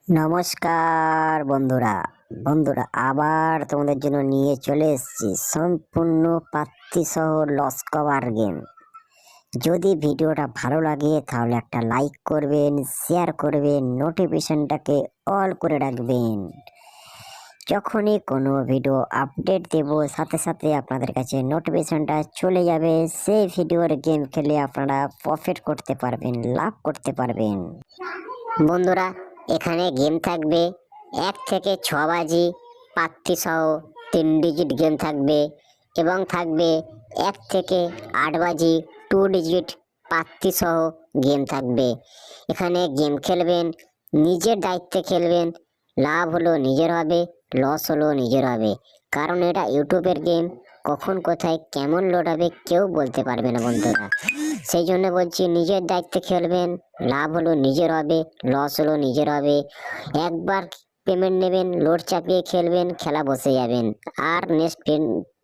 নমস্কার বন্ধুরা বন্ধুরা আবার তোমাদের জন্য নিয়ে চলে এসেছি সম্পূর্ণ প্রাপ্তি সহ লস কভার গেম। যদি ভিডিওটা ভালো লাগে তাহলে একটা লাইক করবেন, শেয়ার করবেন, নোটিফিকেশনটাকে অল করে রাখবেন। যখনই কোনো ভিডিও আপডেট দেব সাথে সাথে আপনাদের কাছে নোটিফিকেশনটা চলে যাবে। সেই ভিডিওর গেম খেলে আপনারা প্রফিট করতে পারবেন, লাভ করতে পারবেন। বন্ধুরা এখানে গেম থাকবে 1 থেকে 6 বাজি প্রার্থী সহ 3 ডিজিট গেম থাকবে এবং থাকবে 1 থেকে 8 বাজি 2 ডিজিট প্রার্থী সহ গেম থাকবে। এখানে গেম খেলবেন, নিজের দায়িত্বে খেলবেন। লাভ হলো নিজের হবে, লস হলো নিজের হবে, কারণ এটা ইউটিউবের গেম। কখন কোথায় কেমন লোড হবে কেউ বলতে পারবে না বন্ধুরা। সেই জন্য বলছি নিজের দায়িত্বে খেলবেন। লাভ হলো নিজের হবে, লস হলো নিজের হবে। একবার পেমেন্ট নেবেন, লোড চাপিয়ে খেলবেন, খেলা বসে যাবেন, আর নেক্সট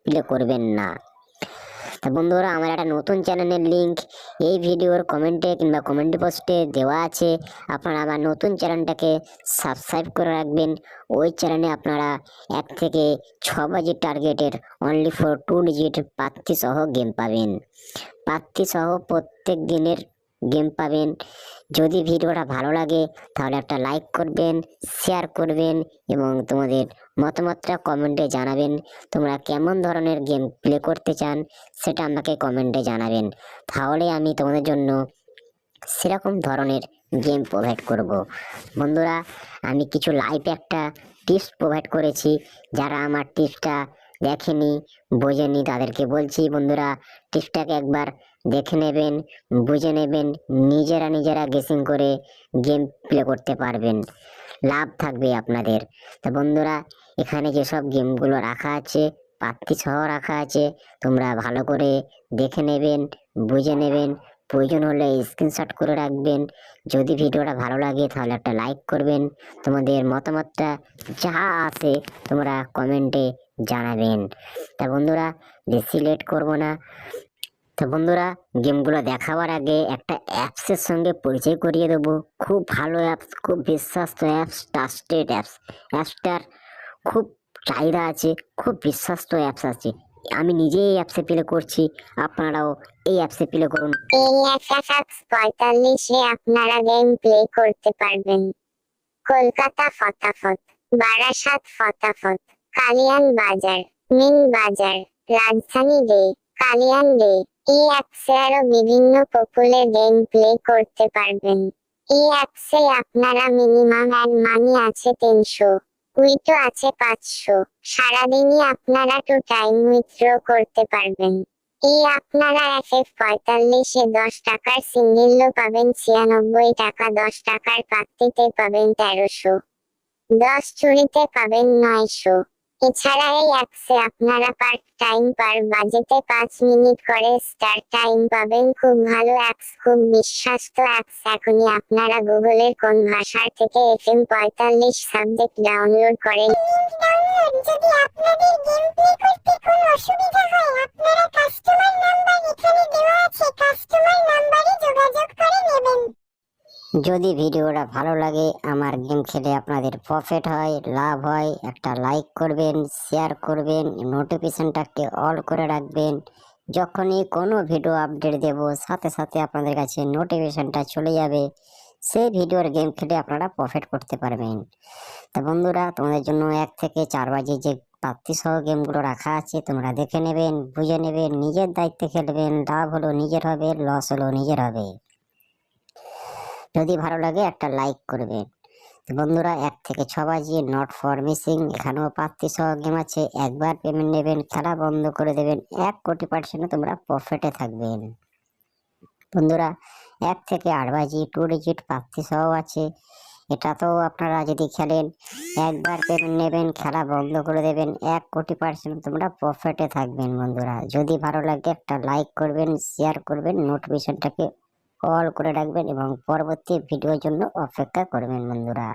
প্লে করবেন না। তা বন্ধুরা আমার একটা নতুন চ্যানেলের লিংক এই ভিডিওর কমেন্টে কিংবা কমেন্ট পোস্টে দেওয়া আছে। আপনারা আমার নতুন চ্যানেলটাকে সাবস্ক্রাইব করে রাখবেন। ওই চ্যানেলে আপনারা 1 থেকে 6 বাজি টার্গেটের অনলি ফর 2 ডিজিট প্রার্থী সহ গেম পাবেন। প্রার্থী সহ প্রত্যেক দিনের গেম পাবেন। যদি ভিডিওটা ভালো লাগে তাহলে একটা লাইক করবেন, শেয়ার করবেন এবং তোমাদের মতামতটা কমেন্টে জানাবেন। তোমরা কেমন ধরনের গেম প্লে করতে চান সেটা আমাকে কমেন্টে জানাবেন, তাহলে আমি তোমাদের জন্য সেরকম ধরনের গেম প্রোভাইড করব। বন্ধুরা আমি কিছু লাইভ একটা টিপস প্রোভাইড করেছি, যারা আমার টিপসটা দেখেনি বোঝেনি তাদেরকে বলছি বন্ধুরা টিপসটাকে একবার দেখে নেবেন, বুঝে নেবেন, নিজেরা গেসিং করে গেম প্লে করতে পারবেন, লাভ থাকবে আপনাদের। তো বন্ধুরা এখানে যেসব গেমগুলো রাখা আছে প্রার্থী সহ রাখা আছে, তোমরা ভালো করে দেখে নেবেন, বুঝে নেবেন, প্রয়োজন হলে স্ক্রিনশট করে রাখবেন। যদি ভিডিওটা ভালো লাগে তাহলে একটা লাইক করবেন, তোমাদের মতামতটা যা আছে তোমরা কমেন্টে জানাবেন। তা বন্ধুরা বেশি লেট করব না। তো বন্ধুরা গেমগুলো দেখাবার আগে একটা অ্যাপসের সঙ্গে পরিচয় করিয়ে দেবো। খুব ভালো অ্যাপস, খুব বিশ্বস্ত অ্যাপস, ট্রাস্টেড অ্যাপস। অ্যাপসটার খুব চাহিদা আছে, খুব বিশ্বস্ত অ্যাপস আছে। আমি নিজেই এই অ্যাপসে প্লে করছি, আপনারাও এই অ্যাপসে প্লে করুন। এই FFX 45-এ আপনারা গেম প্লে করতে পারবেন। কলকাতা ফটাফট, বারাসাত ফটাফট, কালিয়ান বাজার, মিন বাজার, রাজধানী ডে, কালিয়ান ডে। এই অ্যাপসে আরো বিভিন্ন পপুলার গেম প্লে করতে পারবেন। এই অ্যাপসে আপনারা মিনিমাম অ্যাড মানি আছে 300, উইথড্র আছে 500। সারাদিনই আপনারা 2 টাইম উইথড্র করতে পারবেন। এই আপনারা FF45-এ 10 টাকার সিঙ্গেলও পাবেন 96 টাকা, 10 টাকার পাত্তিতে পাবেন 1300, 10 চুরিতে পাবেন 900। এছাড়া এই অ্যাপসে আপনারা পার্ট টাইম পার বাজেটে 5 মিনিট করে স্টার টাইম পাবেন। খুব ভালো অ্যাপস, খুব বিশ্বস্ত অ্যাপস। এখনই আপনারা গুগলের কোন ভাষার থেকে FM45 সাবজেক্ট ডাউনলোড করেন। যদি আপনাদের গেম প্লে করতে কোনো অসুবিধা হয় আপনারা কাস্টমার নাম্বার এখানে দেওয়া আছে, কাস্টমার নাম্বারে যোগাযোগ করে নেবেন। যদি ভিডিওটা ভালো লাগে, আমার গেম খেলে আপনাদের প্রফিট হয়, লাভ হয়, একটা লাইক করবেন, শেয়ার করবেন, নোটিফিকেশনটাকে অল করে রাখবেন। যখনই কোনো ভিডিও আপডেট দেব সাথে সাথে আপনাদের কাছে নোটিফিকেশনটা চলে যাবে। সেই ভিডিওর গেম খেলে আপনারা প্রফিট করতে পারবেন। তা বন্ধুরা তোমাদের জন্য 1 থেকে 4 বাজে যে প্রাপ্তি সহ গেমগুলো রাখা আছে তোমরা দেখে নেবেন, বুঝে নেবেন, নিজের দায়িত্বে খেলবেন। লাভ হলো নিজের হবে, লস হলো নিজের হবে। যদি ভালো লাগে একটা লাইক করবেন। বন্ধুরা 1 থেকে 6 বাজি নট ফর মিসিং, এখানেও প্রার্থী সহ গেম আছে। একবার পেমেন্ট নেবেন, খেলা বন্ধ করে দেবেন, 1 কোটি% তোমরা প্রফিটে থাকবেন। বন্ধুরা 1 থেকে 8 বাজি 2 ডিজিট প্রার্থী সহ আছে। এটা তো আপনারা যদি খেলেন একবার পেমেন্ট নেবেন, খেলা বন্ধ করে দেবেন, 1 কোটি% তোমরা প্রফিটে থাকবেন। বন্ধুরা যদি ভালো লাগে একটা লাইক করবেন, শেয়ার করবেন, নোটিফিকেশনটাকে অল করে রাখবেন এবং পরবর্তী ভিডিওর জন্য অপেক্ষা করবেন বন্ধুরা।